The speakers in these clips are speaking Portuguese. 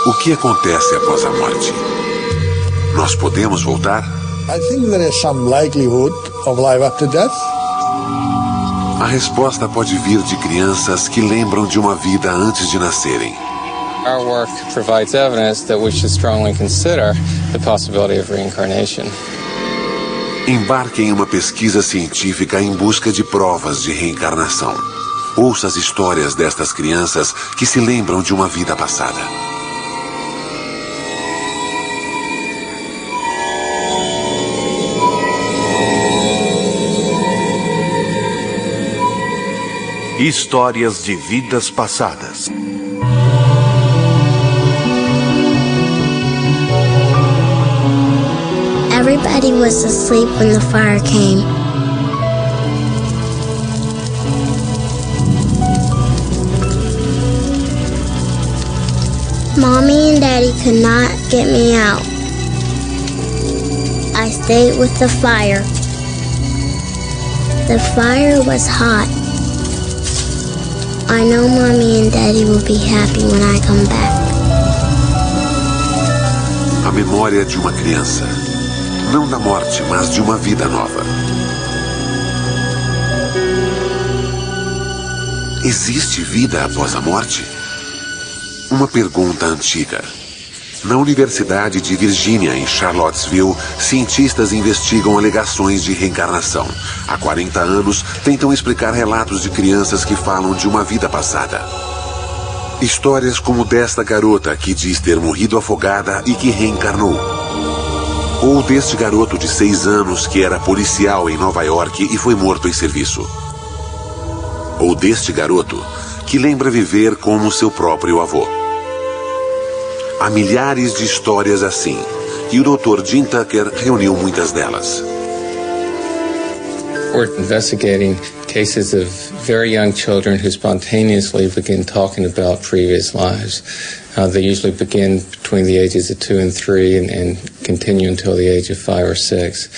O que acontece após a morte? Nós podemos voltar? I think there is some likelihood of life after death. A resposta pode vir de crianças que lembram de uma vida antes de nascerem. Our work provides evidence that we should strongly consider the possibility of reincarnation. Embarque em uma pesquisa científica em busca de provas de reencarnação. Ouça as histórias destas crianças que se lembram de uma vida passada. Histórias de Vidas Passadas. Everybody was asleep when the fire came. Mommy and Daddy could not get me out. I stayed with the fire. The fire was hot. I know Mommy and Daddy will be happy when I come back. A memória de uma criança. Não da morte, mas de uma vida nova. Existe vida após a morte? Uma pergunta antiga. Na Universidade de Virgínia, em Charlottesville, cientistas investigam alegações de reencarnação. Há 40 anos, tentam explicar relatos de crianças que falam de uma vida passada. Histórias como desta garota que diz ter morrido afogada e que reencarnou. Ou deste garoto de 6 anos que era policial em Nova York e foi morto em serviço. Ou deste garoto que lembra viver como seu próprio avô. Há milhares de histórias assim, e o Dr. Jim Tucker reuniu muitas delas. We're investigating cases of very young children who spontaneously begin talking about previous lives. They usually begin between the ages of 2 and 3 and continue until the age of 5 or 6.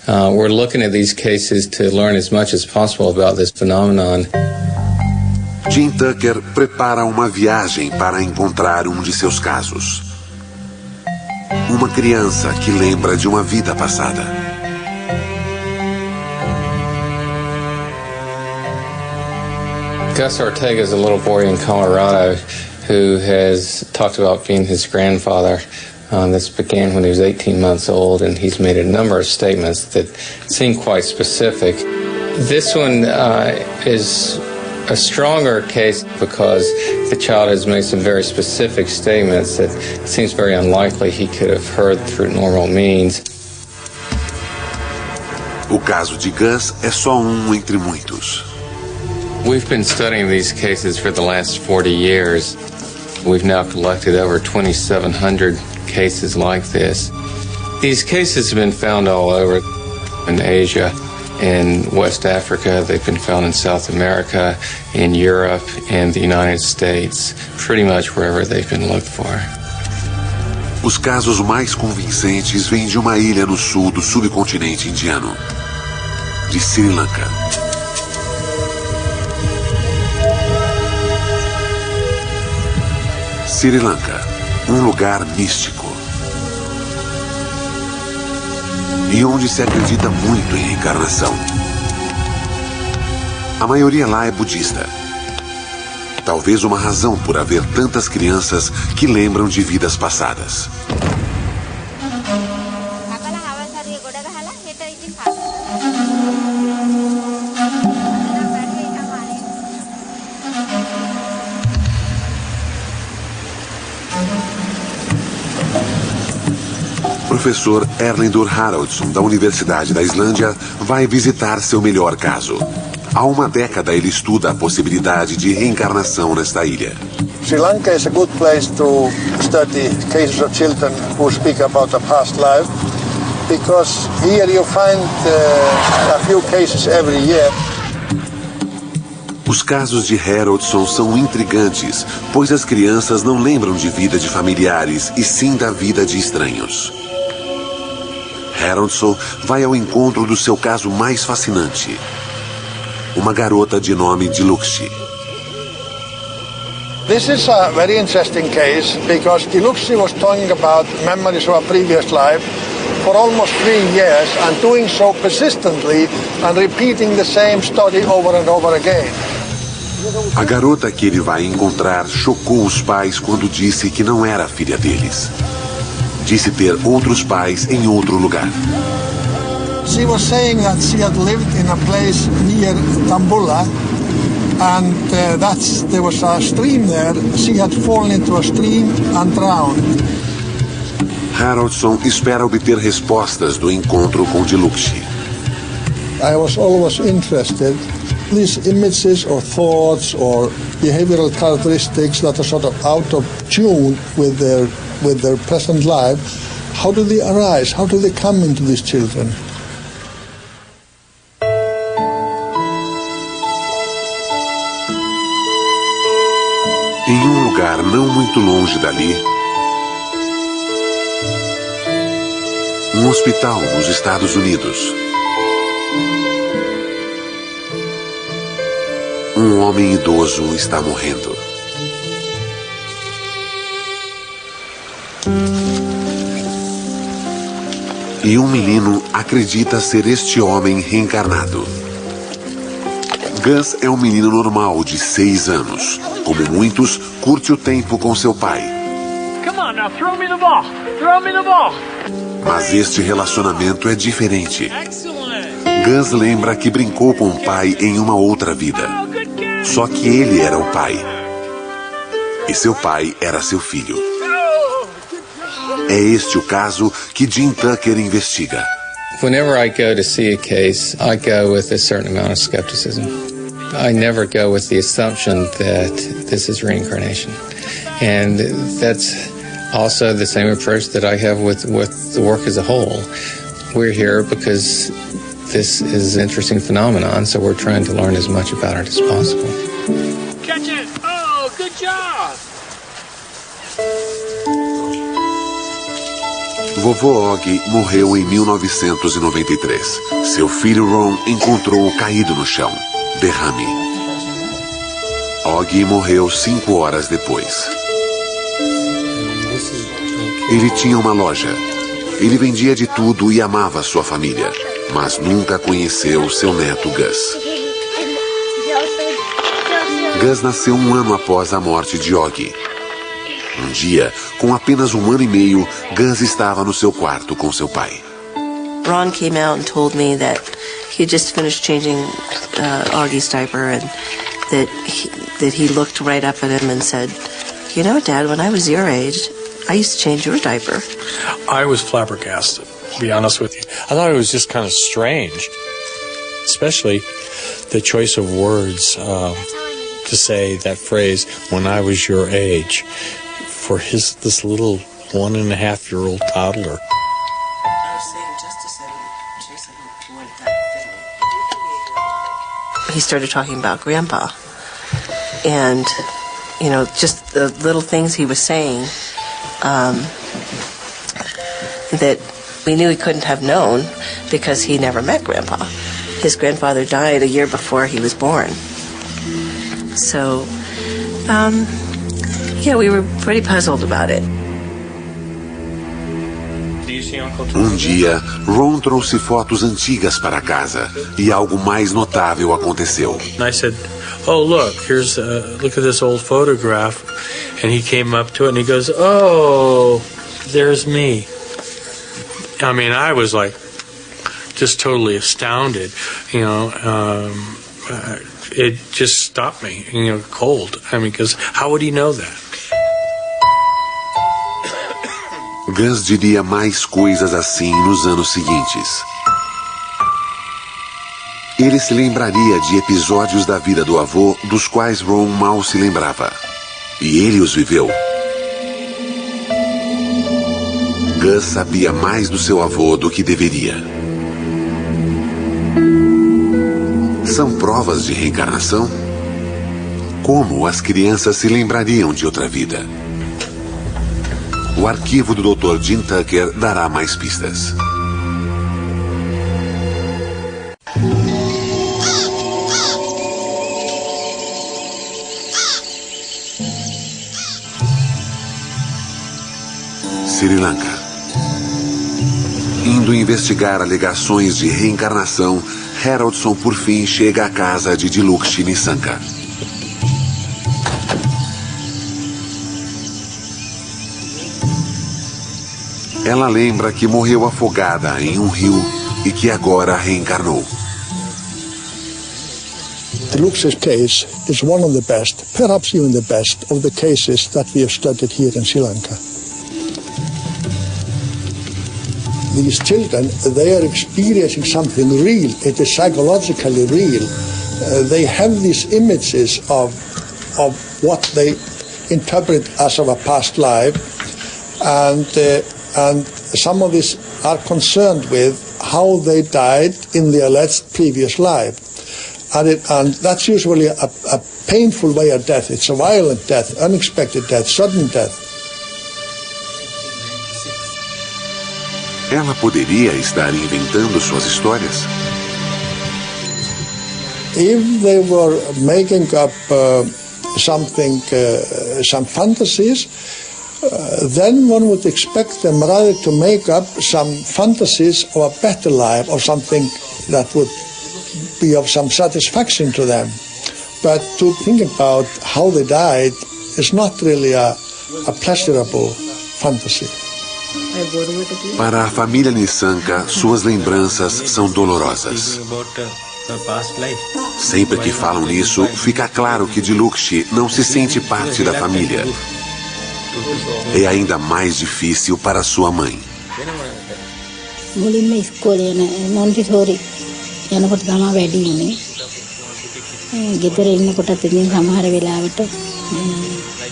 We're looking at these cases to learn as much as possible about this phenomenon. Jim Tucker prepara uma viagem para encontrar um de seus casos. Uma criança que lembra de uma vida passada. Gus Ortega is a little boy in Colorado who has talked about being his grandfather. This began when he was 18 months old, and he's made a number of statements that seem quite specific. This one is a stronger case because the child has made some very specific statements that it seems very unlikely he could have heard through normal means. O caso de Gus é só um entre muitos. We've been studying these cases for the last 40 years. We've now collected over 2,700 cases like this. These cases have been found all over in Asia, in West Africa, they've been found in South America, in Europe, and the United States, pretty much wherever they've been looked for. Os casos mais convincentes vêm de uma ilha no sul do subcontinente indiano, de Sri Lanka. Sri Lanka, um lugar místico. E onde se acredita muito em reencarnação. A maioria lá é budista. Talvez uma razão por haver tantas crianças que lembram de vidas passadas. O professor Erlendur Haraldsson, da Universidade da Islândia, vai visitar seu melhor caso. Há uma década ele estuda a possibilidade de reencarnação nesta ilha. Sri Lanka is a good place to study cases of children who speak about the past life, because here you find a few cases every year. Os casos de Haraldsson são intrigantes, pois as crianças não lembram de vida de familiares, e sim da vida de estranhos. Haraldsson vai ao encontro do seu caso mais fascinante. Uma garota de nome Dilukshi. This is a very interesting case because Diluxi was talking about memories of a previous life for almost 3 years and doing so persistently and repeating the same story over and over again. A garota que ele vai encontrar chocou os pais quando disse que não era filha deles. Disse ter outros pais em outro lugar. She was saying that she had lived in a place near Tambula, and there was a stream there. She had fallen into a stream and drowned. Haraldson espera obter respostas do encontro com Diluxi. I was always interested in these images or thoughts or behavioral characteristics that are sort of out of tune with their present life. How do they arise? How do they come into these children? Em um lugar não muito longe dali, um hospital nos Estados Unidos. Um homem idoso está morrendo. E um menino acredita ser este homem reencarnado. Gus é um menino normal de 6 anos. Como muitos, curte o tempo com seu pai. Come on now, throw me the ball. Throw me the ball. Mas este relacionamento é diferente. Excellent. Gus lembra que brincou com o pai em uma outra vida. Só que ele era o pai. E seu pai era seu filho. É este o caso que Jim Tucker investiga. Whenever I go to see a case, I go with a certain amount of skepticism. I never go with the assumption that this is reincarnation. And that's also the same approach that I have with the work as a whole. We're here because this is an interesting phenomenon, so we're trying to learn as much about it as possible. Catch it. Oh, good job. Vovô Og morreu em 1993. Seu filho Ron encontrou-o caído no chão. Derrame. Og morreu 5 horas depois. Ele tinha uma loja. Ele vendia de tudo e amava sua família, mas nunca conheceu seu neto Gus. Gus nasceu 1 ano após a morte de Og. Um dia, com apenas 1 ano e meio, Gus estava no seu quarto com seu pai. Ron came out and told me that he just finished changing Augie's diaper and that he looked right up at him and said, "You know, Dad, when I was your age, I used to change your diaper." I was flabbergasted, to be honest with you. I thought it was just kind of strange, especially the choice of words to say that phrase, "when I was your age," for this little 1.5-year-old toddler. He started talking about Grandpa, and just the little things he was saying that we knew he couldn't have known because he never met Grandpa. His grandfather died a year before he was born. So, we were pretty puzzled about it. Um dia, Ron trouxe fotos antigas para casa e algo mais notável aconteceu. And I said, "Oh, look at this old photograph." And he came up to it and he goes, "Oh, there's me." I mean, I was like, just totally astounded, it just stopped me, cold. I mean, because how would he know that? Gus diria mais coisas assim nos anos seguintes. Ele se lembraria de episódios da vida do avô dos quais Ron mal se lembrava. E ele os viveu. Gus sabia mais do seu avô do que deveria. São provas de reencarnação? Como as crianças se lembrariam de outra vida? O arquivo do Dr. Jim Tucker dará mais pistas. Sri Lanka. Indo investigar alegações de reencarnação, Haroldson por fim chega à casa de Dilukshi Nisanka. Ela lembra que morreu afogada em um rio e que agora reencarnou. Dilukshi's case is one of the best, perhaps even the best, of the cases that we have studied here in Sri Lanka. These children, they are experiencing something real. It is psychologically real. They have these images of what they interpret as of a past life, and some of these are concerned with how they died in the alleged previous life. And that's usually a painful way of death. It's a violent death, unexpected death, sudden death. Ela poderia estar inventando suas histórias? If they were making up some fantasies, then one would expect them rather to make up some fantasies of a better life or something that would be of some satisfaction to them. But to think about how they died is not really a pleasurable fantasy. Para a família Nisanka, suas lembranças são dolorosas. Sempre que falam nisso, fica claro que Dilukshi não se sente parte da família. É ainda mais difícil para sua mãe. ගෙදර ඉන්නකොටත් ඉතින් සමහර වෙලාවට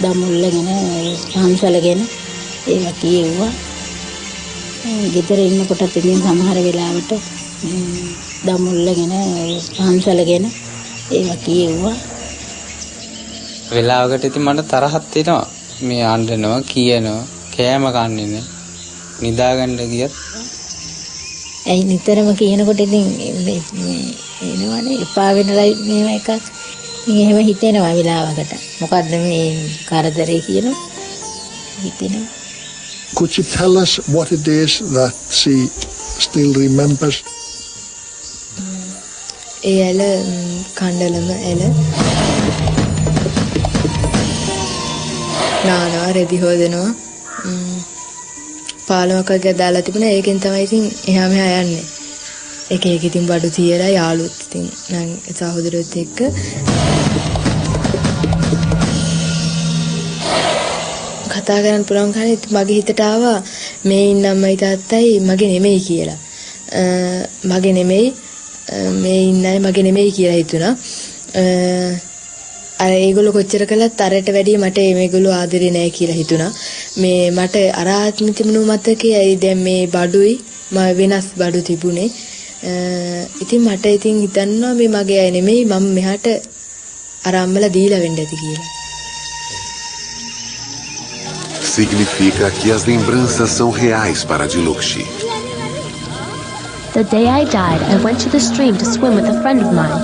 දමුල්ලගෙන පන්සලගෙන ඒවා කියෙව්වා. වෙලාවකට ඉතින් මට තරහක් එනවා. මේ අඬනවා කියනවා කෑම කන්නේ නැහැ. නිදාගන්න ගියත් ඇයි නිතරම කියනකොට ඉතින් එනවනේ එපා වෙනලයි මේව එකක්. ඉතින් එහෙම හිතෙනවා වෙලාවකට. මොකද්ද මේ කරදරේ කියනවා හිතෙනවා. Could you tell us what it is that she still remembers? එල කණ්ඩලම එල නානවා රෙදි හොදනවා පාලමකක් දාලා තිබුණා ඒකෙන් තමයි ඉතින් එහා මෙහා යන්නේ එක එක ඉතින් බඩු තියලා යාළුවොත් ඉතින් නම් සහෝදරයොත් එක්ක කතා කරන්න පුළුවන් කන්නේ මගේ හිතට ආවා මේ ඉන්න අම්මයි තාත්තයි මගේ නෙමෙයි කියලා. මගේ නෙමෙයි මේ ඉන්නයි මගේ නෙමෙයි කියලා හිතුණා. අර ඒගොල්ලෝ කොච්චර කළත් අරට වැඩිය මට මේගොල්ලෝ ආදරේ නැහැ කියලා හිතුණා. මේ මට අර ආත්ම තිබුණු මතකේ ඇයි දැන් මේ බඩුයි මම වෙනස් බඩු තිබුණේ. ඉතින් මට ඉතින් හිතන්නවා මේ මගේ අය නෙමෙයි මම මෙහාට අර අම්මලා දීලා වෙන්න ඇති කියලා. Significa que as lembranças são reais para Dilukshi. The day I died, I went to the stream to swim with a friend of mine.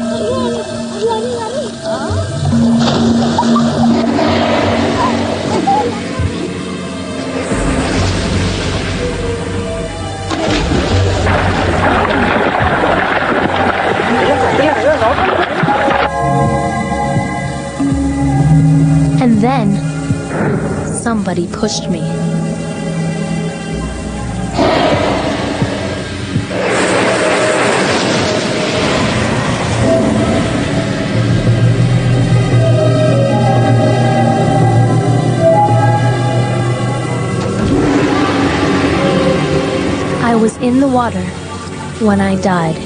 And then somebody pushed me. I was in the water when I died.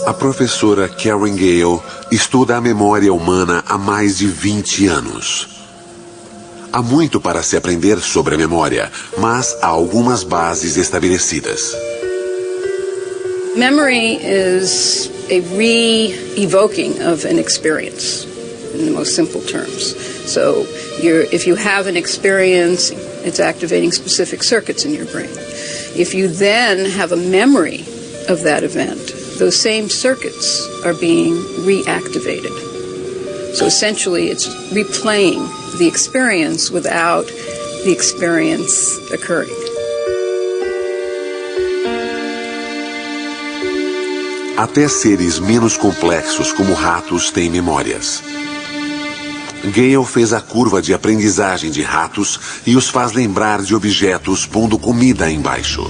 A professora Karen Gale estuda a memória humana há mais de 20 anos. Há muito para se aprender sobre a memória, mas há algumas bases estabelecidas. Memory is a re-evoking of an experience, in the most simple terms. So if you have an experience, it's activating specific circuits in your brain. If you then have a memory of that event, those same circuits are being reactivated. So essentially, it's replaying the experience without the experience occurring. Até seres menos complexos como ratos têm memórias. Gale fez a curva de aprendizagem de ratos e os faz lembrar de objetos pondo comida embaixo.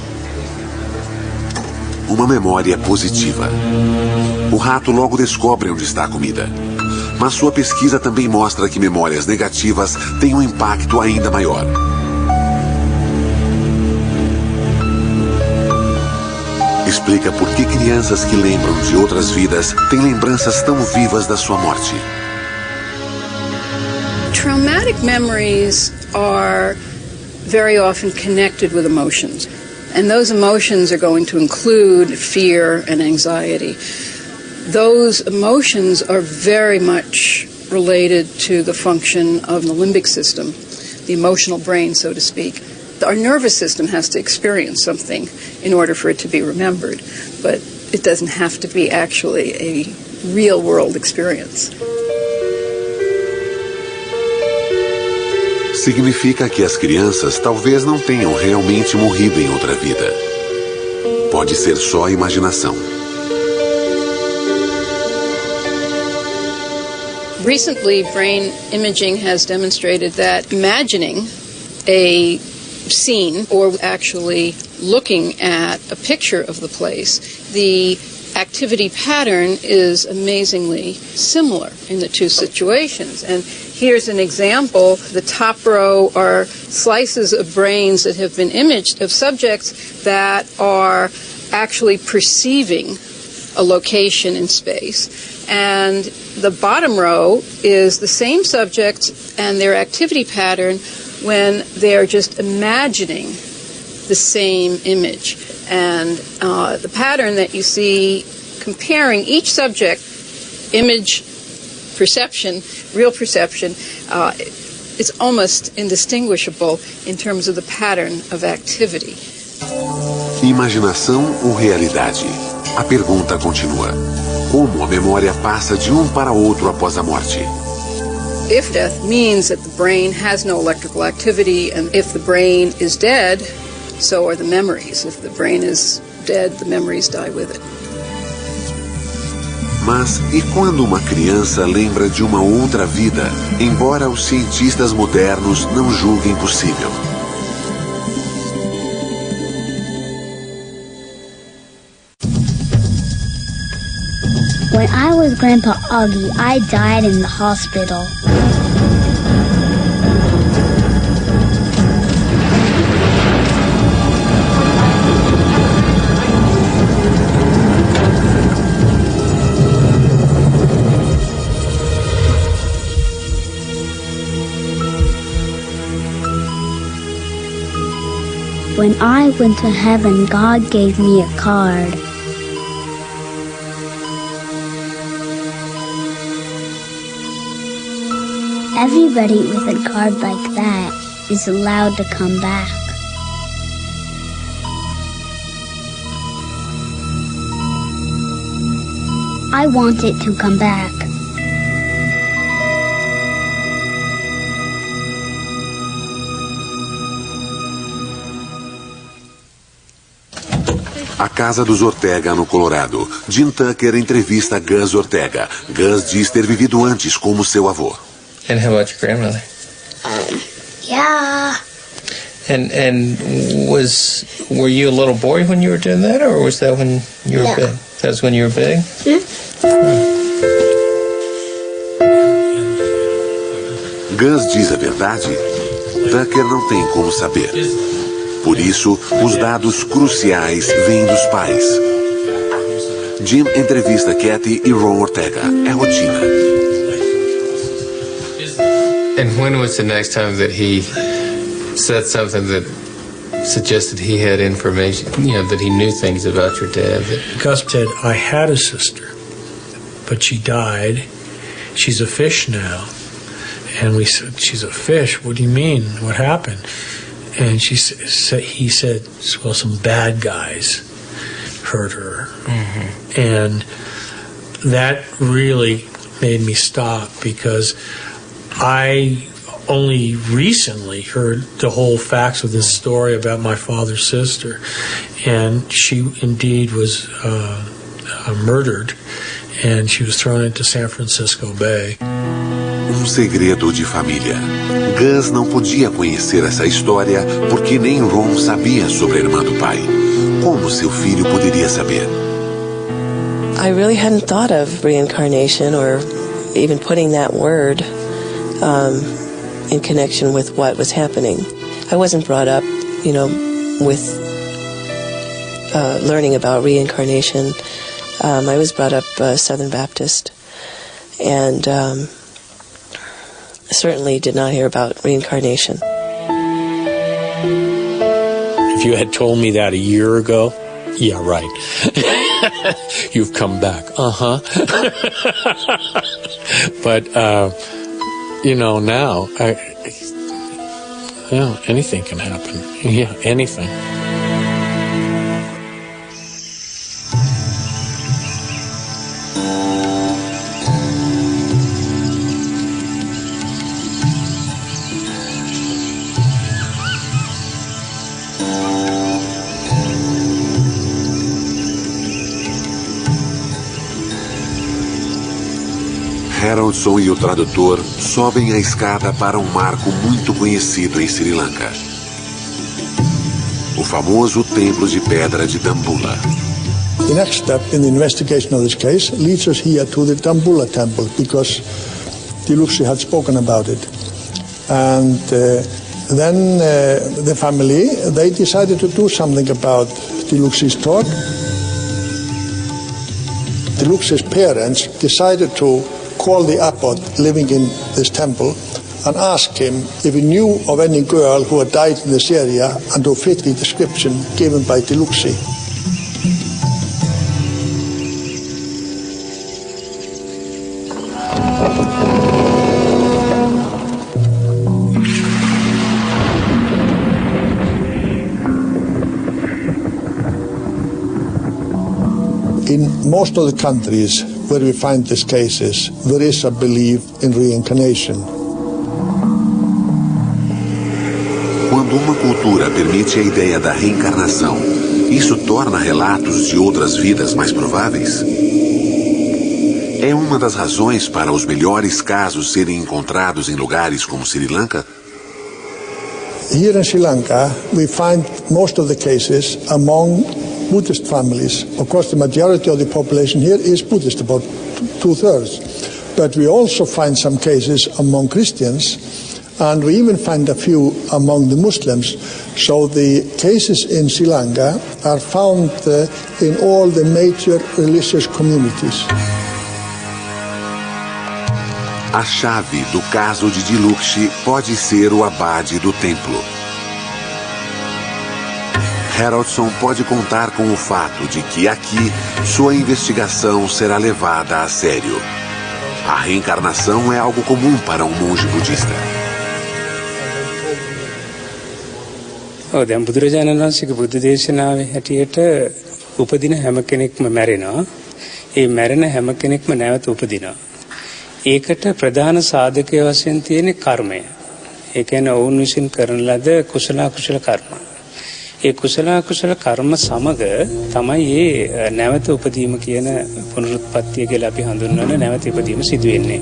Uma memória positiva. O rato logo descobre onde está a comida. Mas sua pesquisa também mostra que memórias negativas têm um impacto ainda maior. Explica por que crianças que lembram de outras vidas têm lembranças tão vivas da sua morte. Traumatic memories are very often connected with emotions. And those emotions are going to include fear and anxiety. Those emotions are very much related to the function of the limbic system, the emotional brain, so to speak. Our nervous system has to experience something in order for it to be remembered, but it doesn't have to be actually a real-world experience. Significa que as crianças talvez não tenham realmente morrido em outra vida. Pode ser só imaginação. Recently, brain imaging has demonstrated that imagining a scene or actually looking at a picture of the place, the activity pattern is amazingly similar in the two situations. And here's an example. The top row are slices of brains that have been imaged of subjects that are actually perceiving a location in space. And the bottom row is the same subjects and their activity pattern when they're just imagining the same image. And the pattern that you see comparing each subject, image, perception, real perception, is almost indistinguishable in terms of the pattern of activity. Imaginação ou realidade? A pergunta continua. Como a memória passa de um para outro após a morte? If death means that the brain has no electrical activity, and if the brain is dead, so are the memories. If the brain is dead, the memories die with it. Mas e quando uma criança lembra de uma outra vida, embora os cientistas modernos não julguem possível? When I was Grandpa Augie, I died in the hospital. When I went to heaven, God gave me a card. Everybody with a card like that is allowed to come back. I want it to come back. A casa dos Ortega, no Colorado. Jim Tucker entrevista Gus Ortega. Gus diz ter vivido antes como seu avô. And how about your grandmother? Yeah. And were you a little boy when you were doing that, or was that when you were big? That was when you were big? Gus diz a verdade? Tucker não tem como saber. Por isso, os dados cruciais vêm dos pais. Jim entrevista Kathy e Ron Ortega. É rotina. And when was the next time that he said something that suggested he had information, that he knew things about your dad? Gus said, I had a sister, but she died. She's a fish now. And we said, she's a fish? What do you mean? What happened? And he said, well, some bad guys hurt her. Mm-hmm. And that really made me stop, because I only recently heard the whole facts of this story about my father's sister, and she indeed was murdered, and she was thrown into San Francisco Bay. Segredo de família. Gus não podia conhecer essa história porque nem Ron sabia sobre a irmã do pai. Como seu filho poderia saber? I really hadn't thought of reincarnation or even putting that word in connection with what was happening. I wasn't brought up, with learning about reincarnation. I was brought up Southern Baptist, and certainly did not hear about reincarnation. If you had told me that a year ago, yeah, right. You've come back. But, now, anything can happen. Yeah, anything. Haroldson e o tradutor sobem a escada para um marco muito conhecido em Sri Lanka. O famoso templo de pedra de Dambulla. The next step in the investigation of this case leads us here to the Dambulla temple, because Diluxi had spoken about it. And then the family, they decided to do something about Diluxi's talk. Diluxi's parents decided to call the abbot living in this temple and ask him if he knew of any girl who had died in this area and who fit the description given by Diluxi. In most of the countries where we find these cases, there is a belief in reincarnation. Quando uma cultura permite a ideia da reencarnação, isso torna relatos de outras vidas mais prováveis? É uma das razões para os melhores casos serem encontrados em lugares como Sri Lanka? Here in Sri Lanka, we find most of the cases among Buddhist families. Of course, the majority of the population here is Buddhist, about 2/3. But we also find some cases among Christians, and we even find a few among the Muslims. So the cases in Sri Lanka are found in all the major religious communities. A chave do caso de Diluxi pode ser o abade do templo. Haroldson pode contar com o fato de que aqui sua investigação será levada a sério. A reencarnação é algo comum para um monge budista. දැන් බුදුරජාණන් වහන්සේගේ බුද්ධ දේශනාවේ හැටියට උපදින හැම කෙනෙක්ම මැරෙනවා. ඒ මැරෙන හැම කෙනෙක්ම නැවත උපදිනවා. ඒකට ප්‍රධාන සාධකය වශයෙන් තියෙන කර්මය. ඒ කියන්නේ ඔවුන් විසින් කරන ලද කුසල අකුසල කර්ම. ඒ කුසල අකුසල කර්ම සමග තමයි මේ නැවත උපදීම කියන පුනරුත්පත්තිය කියලා අපි හඳුන්වන නැවත ඉපදීම සිදු වෙන්නේ.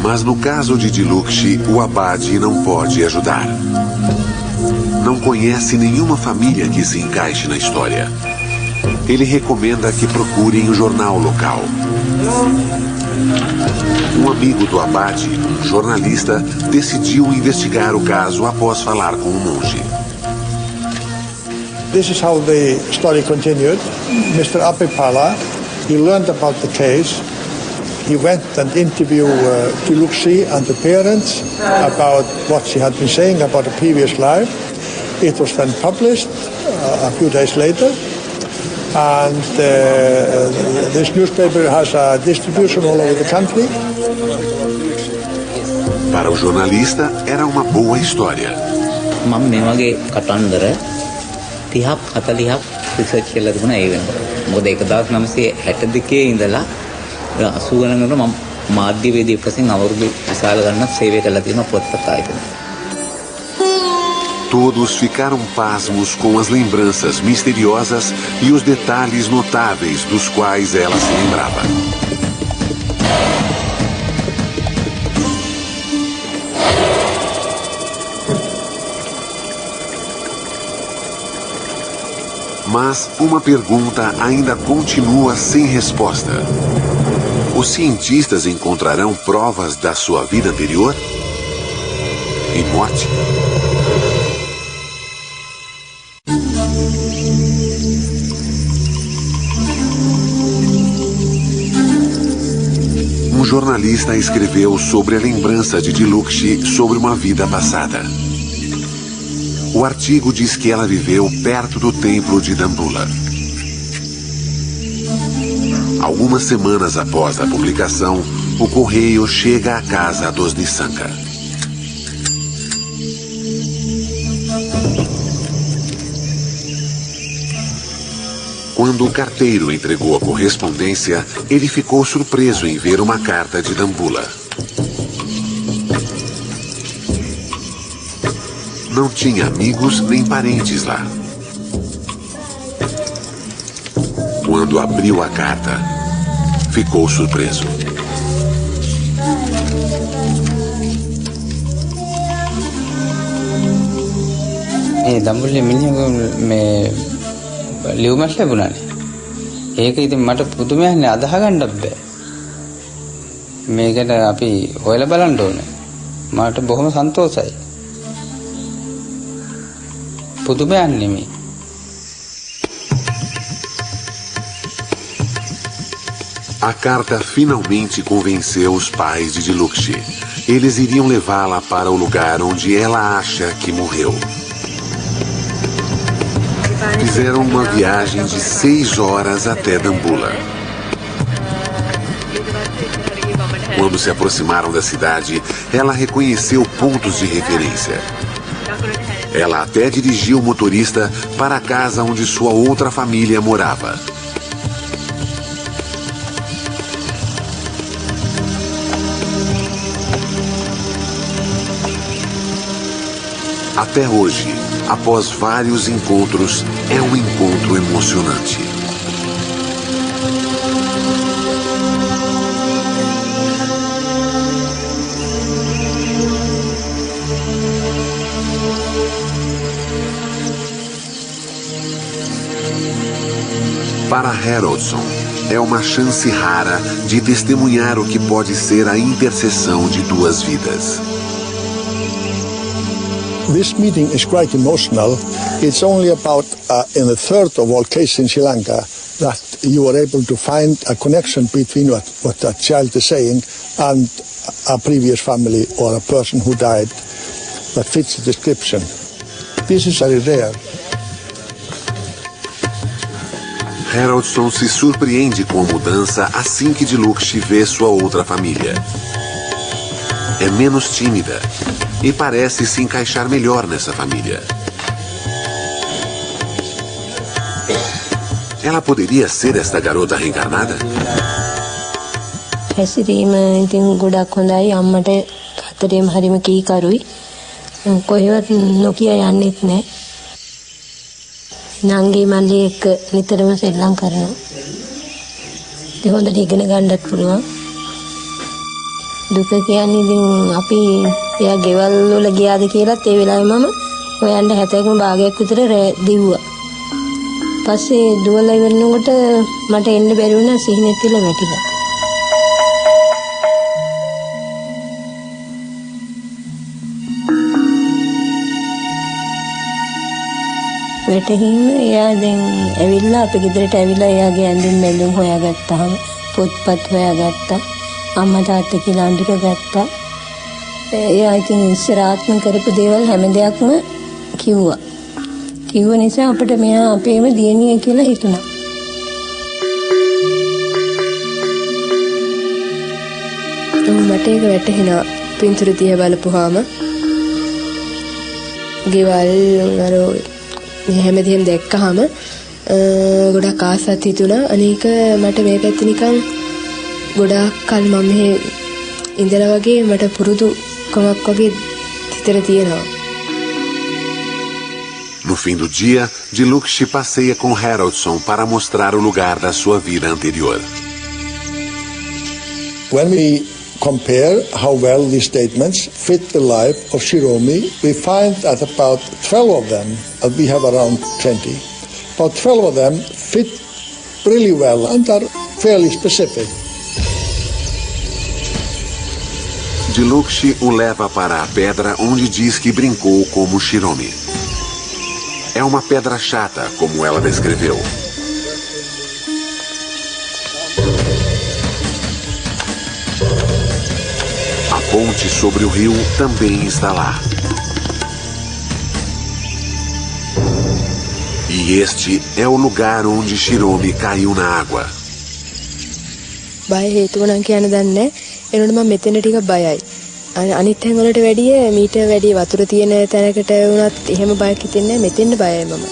Mas no caso de Diluxi, o abade não pode ajudar. Não conhece nenhuma família que se encaixe na história. Ele recomenda que procurem o jornal local. Um amigo do abade, um jornalista, decidiu investigar o caso após falar com o monge. This is how the story continued. Mr. Apipala, he learned about the case. He went and interviewed Diluxi and the parents about what she had been saying about a previous life. It was then published a few days later. And this newspaper has a distribution all over the country. Para o jornalista, era uma boa história. මම මේ වගේ කතන්දර 30ක් 40ක් රිසර්ච් කරලා තිබුණා ඒ වෙනකොට. මොකද 1962 ඉඳලා 80 වෙනකොට මම මාධ්‍යවේදී වශයෙන් අවුරුදු විශාල ගණනක් සේවය කළා තියෙනවා පොත්පත් ආයතනයේ. Todos ficaram pasmos com as lembranças misteriosas e os detalhes notáveis dos quais ela se lembrava. Mas uma pergunta ainda continua sem resposta. Os cientistas encontrarão provas da sua vida anterior? E morte? Um jornalista escreveu sobre a lembrança de Diluxi sobre uma vida passada. O artigo diz que ela viveu perto do templo de Dambulla. Algumas semanas após a publicação, o correio chega à casa dos Nissanka. Quando o carteiro entregou a correspondência, ele ficou surpreso em ver uma carta de Dambulla. Não tinha amigos nem parentes lá. Quando abriu a carta, ficou surpreso. Dambulla මිනිහ ලියුමක් ලැබුණානේ. ඒක ඉතින් මට පුදුමයක් නේ අදහ ගන්නත් බෑ. මේකට අපි හොයලා බලන්න ඕනේ. මට බොහොම සන්තෝෂයි. පුදුමයක් නෙමෙයි. A carta finalmente convenceu os pais de Diluxi. Eles iriam levá-la para o lugar onde ela acha que morreu. Fizeram uma viagem de 6 horas até Dambulla. Quando se aproximaram da cidade, ela reconheceu pontos de referência. Ela até dirigiu o motorista para a casa onde sua outra família morava. Até hoje, após vários encontros, é um encontro emocionante. Para Haroldson, é uma chance rara de testemunhar o que pode ser a intercessão de 2 vidas. This meeting is quite emotional. It's only about in a third of all cases in Sri Lanka that you are able to find a connection between what that child is saying and a previous family or a person who died that fits the description. This is very rare. Haroldson se surpreende com a mudança assim que Diluxi vê sua outra família. É menos tímida e parece se encaixar melhor nessa família. Ela poderia ser esta garota reencarnada? හැසිරීම ඉතින් ගොඩක් හොඳයි අම්මට හතරේම හරිම කීකරුයි කොහෙවත් නොකිය යන්නෙත් නැහැ නංගි මල්ලි එක්ක නිතරම සෙල්ලම් කරනවා ඒ හොඳට ඉගෙන ගන්නත් පුළුවන් දුක කියන්නේ ඉතින් අපි එයා ගෙවල් වල ගියාද කියලාත් ඒ වෙලාවේ මම හොයන්න 70ක භාගයක් විතර දිව්වා පස්සේ දුවලා ඉවරනකොට මට එන්න බැරි වුණා සිහිනෙත් තියලා වැටිලා වැටහිම එයා දැන් ඇවිල්ලා අපේ ගෙදරට ඇවිල්ලා එයාගේ ඇඳුම් මැලුම් හොයාගත්තාම පොත්පත් හොයාගත්තා අම්මා තාත්තා කියලා අඳුරගත්තා එයා ඉතින් ඉස්සරහත්ම කරපු දේවල් හැම දෙයක්ම කිව්ව නිසා අපිට මෙයා අපේම දියණිය කියලා හිතුණා මට ඒක වැටහෙනවා පින්තූර දිහා බලපුවාම ගෙවල් අර හැමදේම දැක්කහම ගොඩක් ආසත් හිතුණා. අනේක මට මේ පැත්තේ නිකන් ගොඩාක් කල් මම මෙහෙ ඉඳලා වගේ මට පුරුදුකමක් වගේ හිතට තියෙනවා. No fim do dia, Dilukshi passeia com Haroldson para mostrar o lugar da sua vida anterior. When we compare how well these statements fit the life of Shiromi, we find that about 12 of them, we have around 20, about 12 of them fit really well and are fairly specific. Dilukshi o leva para a pedra onde diz que brincou como Shiromi. É uma pedra chata, como ela descreveu. A ponte sobre o rio também está lá. E este é o lugar onde Shiromi caiu na água. බය හේතුව නම් කියන්න දන්නේ. එනකොට මම මෙතන ටික බයයි. අනිත් තැන් වලට වැඩිය මීට වැඩි වතුර තියෙන තැනකට වුණත් එහෙම බයක් හිතෙන්නේ නැහැ. මෙතෙන්ද බයයි මම.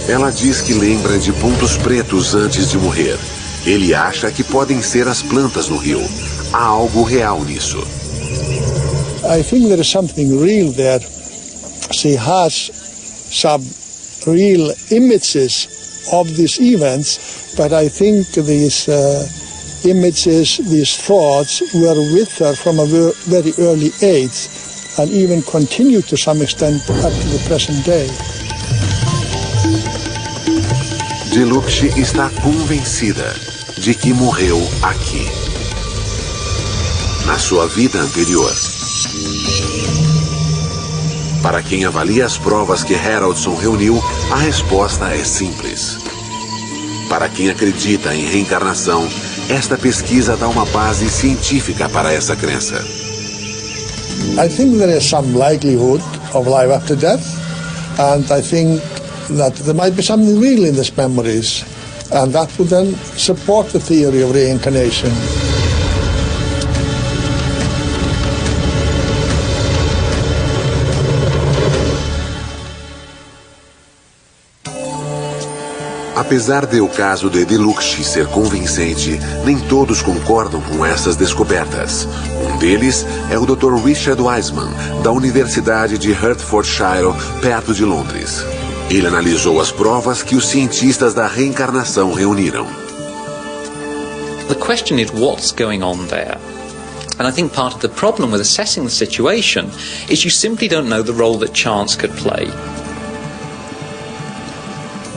Ela diz que lembra de pontos pretos antes de morrer. Ele acha que podem ser as plantas no rio. Há algo real nisso. I think there is something real there. She has some real images of these events, but I think these images, these thoughts were with her from a very early age and even continue to some extent up to the present day. Dilukshi está convencida de que morreu aqui, na sua vida anterior. Para quem avalia as provas que Haroldson reuniu, a resposta é simples. Para quem acredita em reencarnação, esta pesquisa dá uma base científica para essa crença. I think there is some likelihood of life after death, and I think that there might be something real in these memories, and that would then support the theory of reincarnation. Apesar de o caso de Dilukshi ser convincente, nem todos concordam com essas descobertas. Um deles é o Dr. Richard Wiseman, da Universidade de Hertfordshire, perto de Londres. Ele analisou as provas que os cientistas da reencarnação reuniram. The question is what's going on there? And I think part of the problem with assessing the situation is you simply don't know the role that chance could play.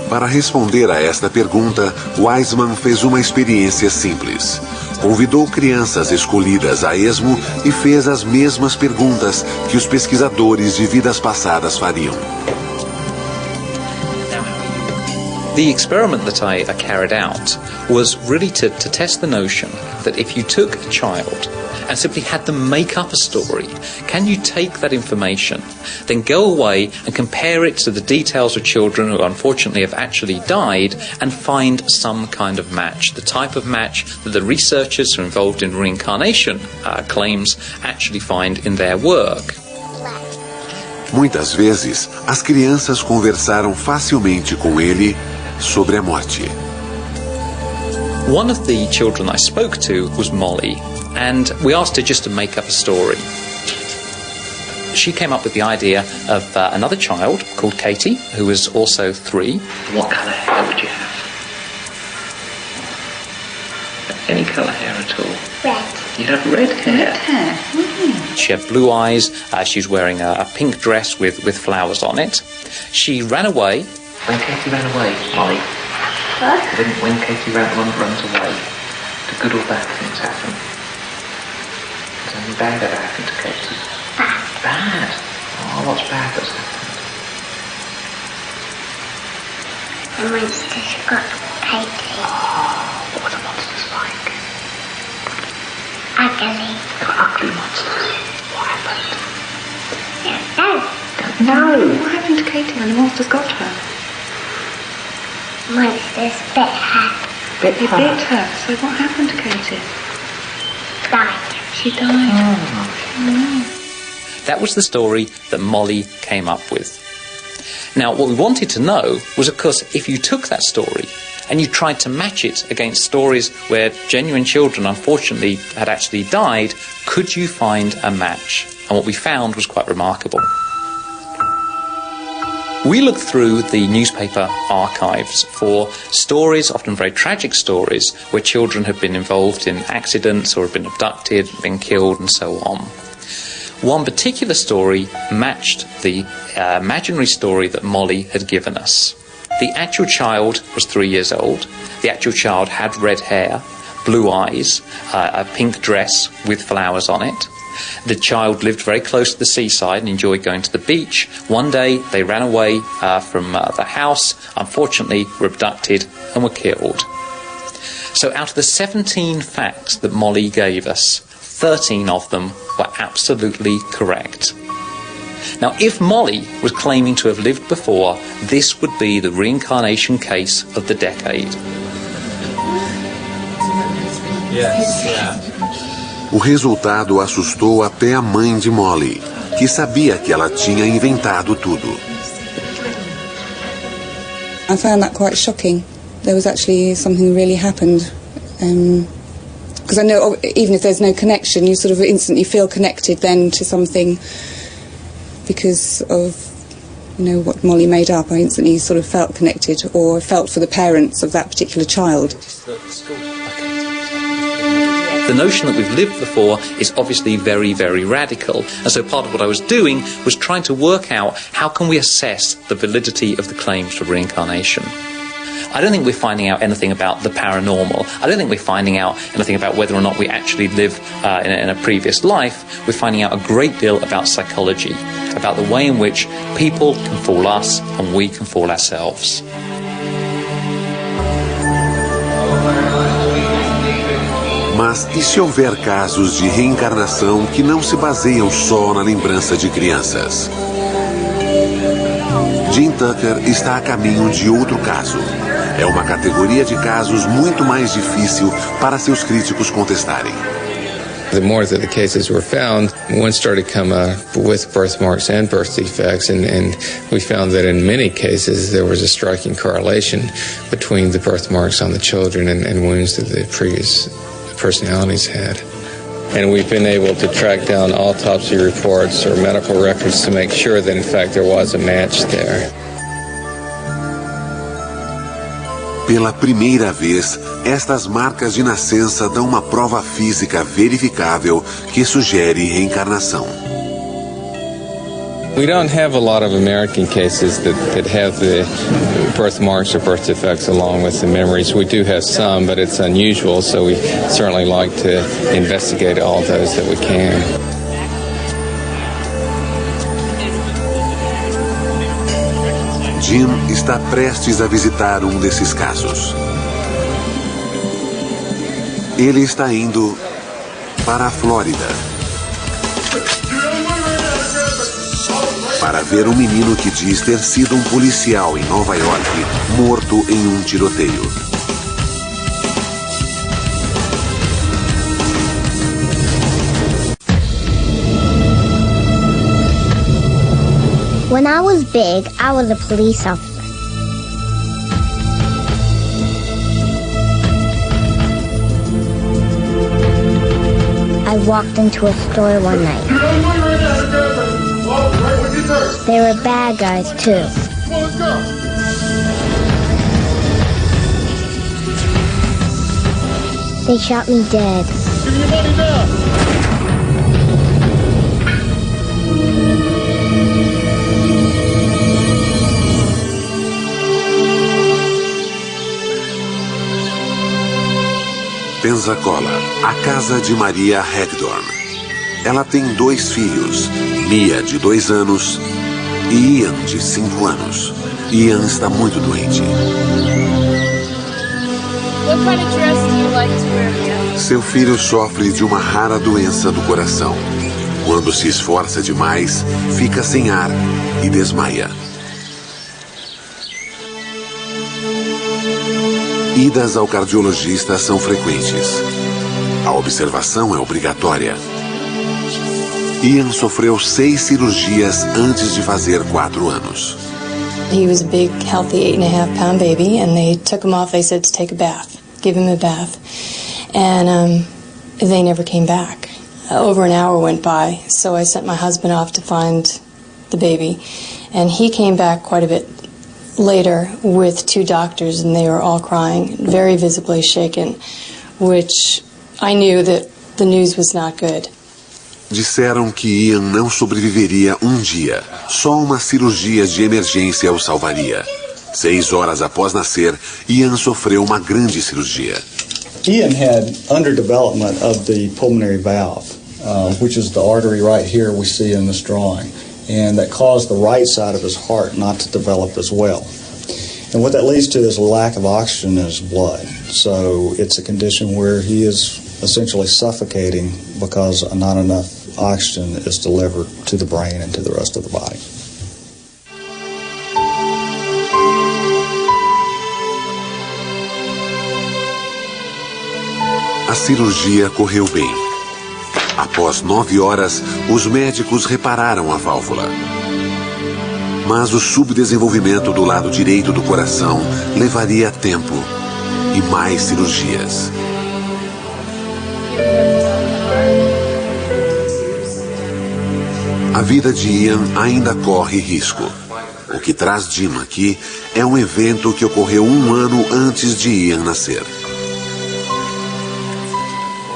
Para responder a esta pergunta, Wiseman fez uma experiência simples. Convidou crianças escolhidas a esmo e fez as mesmas perguntas que os pesquisadores de vidas passadas fariam. The experiment that I carried out was really to test the notion that if you took a child and simply had them make up a story, can you take that information, then go away and compare it to the details of children who unfortunately have actually died and find some kind of match, the type of match that the researchers who are involved in reincarnation claims actually find in their work. Muitas vezes, as crianças conversaram facilmente com ele sobre a morte. One of the children I spoke to was Molly, and we asked her just to make up a story. She came up with the idea of another child called Katie, who was also 3. What colour hair would you have? Any colour hair at all? Red. You'd have red hair? Red hair. She had blue eyes, she was wearing a pink dress with flowers on it. She ran away. When Katie ran away, Molly? What? When Katie runs away, do good or bad things happen? Has anything bad ever happened to Katie? Bad. Bad? Oh, what's bad that's happened? The monsters got Katie. Oh, what were the monsters like? Ugly. They were ugly monsters. What happened? No. What happened to Katie when the monsters got her? Monsters bit her. They bit her. So what happened to Katie? Died. She died. That was the story that Molly came up with. Now, what we wanted to know was, of course, if you took that story and you tried to match it against stories where genuine children, unfortunately, had actually died, could you find a match? And what we found was quite remarkable. We looked through the newspaper archives for stories, often very tragic stories, where children had been involved in accidents or had been abducted, been killed, and so on. One particular story matched the imaginary story that Molly had given us. The actual child was 3 years old. The actual child had red hair, blue eyes, a pink dress with flowers on it. The child lived very close to the seaside and enjoyed going to the beach. One day they ran away from the house, unfortunately were abducted and were killed. So out of the 17 facts that Molly gave us, 13 of them were absolutely correct. Now, if Molly was claiming to have lived before, this would be the reincarnation case of the decade. Yes, yeah. O resultado assustou até a mãe de Molly, que sabia que ela tinha inventado tudo. I found that quite shocking. There was actually something really happened. Because I know even if there's no connection, you sort of instantly feel connected then to something because of, you know, what Molly made up. I instantly sort of felt connected, or felt for the parents of that particular child. The notion that we've lived before is obviously very, very radical. And so part of what I was doing was trying to work out how can we assess the validity of the claims for reincarnation. I don't think we're finding out anything about the paranormal. I don't think we're finding out anything about whether or not we actually live in a previous life. We're finding out a great deal about psychology, about the way in which people can fool us and we can fool ourselves. Mas e se houver casos de reencarnação que não se baseiam só na lembrança de crianças? Jim Tucker está a caminho de outro caso. É uma categoria de casos muito mais difícil para seus críticos contestarem. The more that the cases were found, one started to come with birthmarks and birth defects, and we found that in many cases there was a striking correlation between the birthmarks on the children and wounds that the previous personalities had. And we've been able to track down autopsy reports or medical records to make sure that in fact there was a match there. Pela primeira vez, estas marcas de nascença dão uma prova física verificável que sugere reencarnação. We don't have a lot of American cases that have the birthmarks or birth defects along with the memories. We do have some, but it's unusual, so we certainly like to investigate all those that we can. Jim está prestes a visitar um desses casos. Ele está indo para a Flórida para ver um menino que diz ter sido um policial em Nova York morto em um tiroteio. When I was big, I was a police officer. I walked into a store one night. They were bad guys, too. They shot me dead. Give me your money now. Pensacola, a casa de Maria Hagdorn. Ela tem 2 filhos, Mia, de 2 anos, e Ian, de 5 anos. Ian está muito doente. What kind of dress do you like to wear, Mia? Seu filho sofre de uma rara doença do coração. Quando se esforça demais, fica sem ar e desmaia. Idas ao cardiologista são frequentes. A observação é obrigatória. Ian sofreu 6 cirurgias antes de fazer 4 anos. He was a big, healthy 8.5-pound baby, and they took him off. They said to take a bath, give him a bath. And they never came back. Over an hour went by, so I sent my husband off to find the baby. And he came back quite a bit later with 2 doctors, and they were all crying, very visibly shaken, which I knew that the news was not good. Disseram que Ian não sobreviveria um dia. Só uma cirurgia de emergência o salvaria. 6 horas após nascer, Ian sofreu uma grande cirurgia. Ian had underdevelopment of the pulmonary valve, which is the artery right here we see in this drawing, and that caused the right side of his heart not to develop as well. And what that leads to is a lack of oxygen in his blood. So it's a condition where he is essentially suffocating because not enough oxygen is delivered to the brain and to the rest of the body. A cirurgia correu bem. Após 9 horas, os médicos repararam a válvula. Mas o subdesenvolvimento do lado direito do coração levaria tempo e mais cirurgias. A vida de Ian ainda corre risco. O que traz Jim aqui é um evento que ocorreu 1 ano antes de Ian nascer.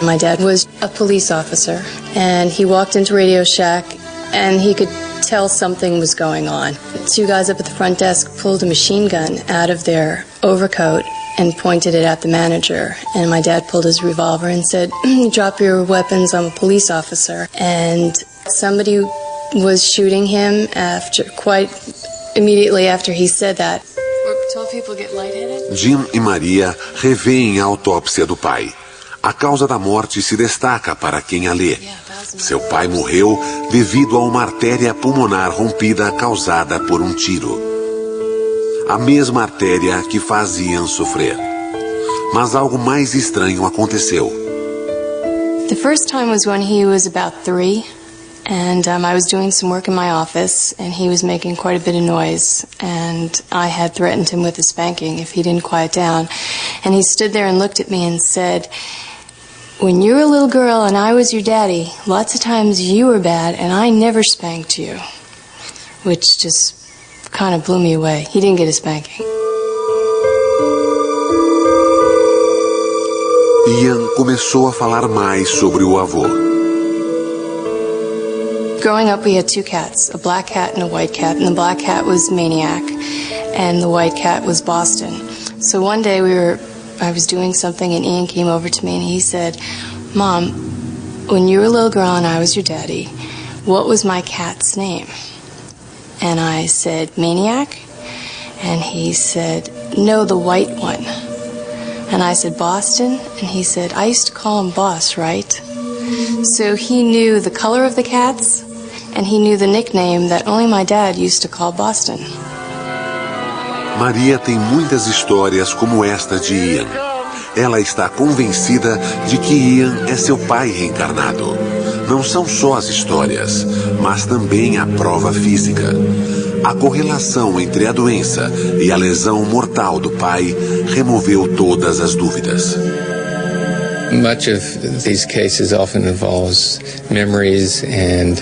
My dad was a police officer, and he walked into Radio Shack, and he could tell something was going on. 2 guys up at the front desk pulled a machine gun out of their overcoat and pointed it at the manager. And my dad pulled his revolver and said, "Drop your weapons, I'm a police officer." And somebody was shooting him quite immediately after he said that. 12 people get lightheaded. Jim e Maria revêem a autópsia do pai. A causa da morte se destaca para quem a lê. Seu pai morreu devido a uma artéria pulmonar rompida causada por um tiro. A mesma artéria que faz Ian sofrer. Mas algo mais estranho aconteceu. The first time was when he was about 3, and I was doing some work in my office, and he was making quite a bit of noise, and I had threatened him with a spanking if he didn't quiet down. And he stood there and looked at me and said, "When you were a little girl and I was your daddy, lots of times you were bad and I never spanked you." Which just kind of blew me away. He didn't get a spanking. Ian começou a falar mais sobre o avô. Growing up, we had 2 cats, a black cat and a white cat, and the black cat was Maniac, and the white cat was Boston. So one day I was doing something, and Ian came over to me and he said, "Mom, when you were a little girl and I was your daddy, what was my cat's name?" And I said, "Maniac?" And he said, "No, the white one." And I said, "Boston?" And he said, "I used to call him Boss, right?" So he knew the color of the cats, and he knew the nickname that only my dad used to call Boston. Maria tem muitas histórias como esta de Ian. Ela está convencida de que Ian é seu pai reencarnado. Não são só as histórias, mas também a prova física. A correlação entre a doença e a lesão mortal do pai removeu todas as dúvidas. Much of these cases often involves memories and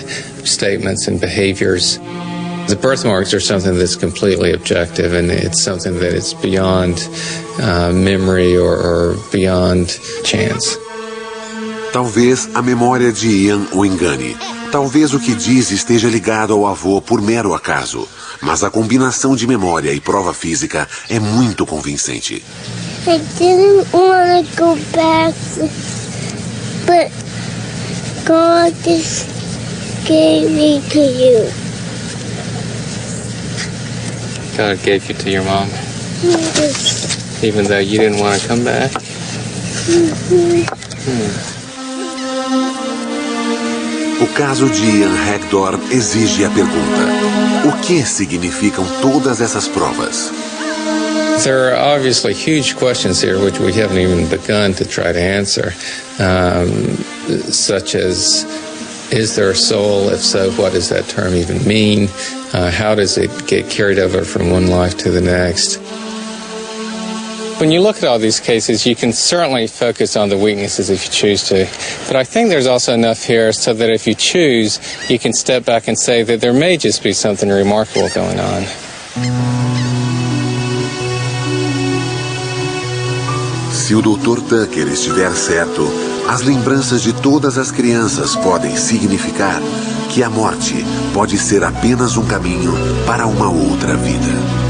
statements and behaviors. The birthmarks are something that's completely objective, and it's something that is beyond memory or beyond chance. Talvez a memória de Ian o engane. Talvez o que diz esteja ligado ao avô por mero acaso. Mas a combinação de memória e prova física é muito convincente. I didn't want to go back, but God just gave me to you. God gave you to your mom? Even though you didn't want to come back? O caso de Ian Hagdorn exige a pergunta: o que significam todas essas provas? There are obviously huge questions here which we haven't even begun to try to answer, such as, is there a soul? If so, what does that term even mean? How does it get carried over from one life to the next? When you look at all these cases, you can certainly focus on the weaknesses if you choose to. But I think there's also enough here so that if you choose, you can step back and say that there may just be something remarkable going on. Se o Dr. Tucker estiver certo, as lembranças de todas as crianças podem significar que a morte pode ser apenas um caminho para uma outra vida.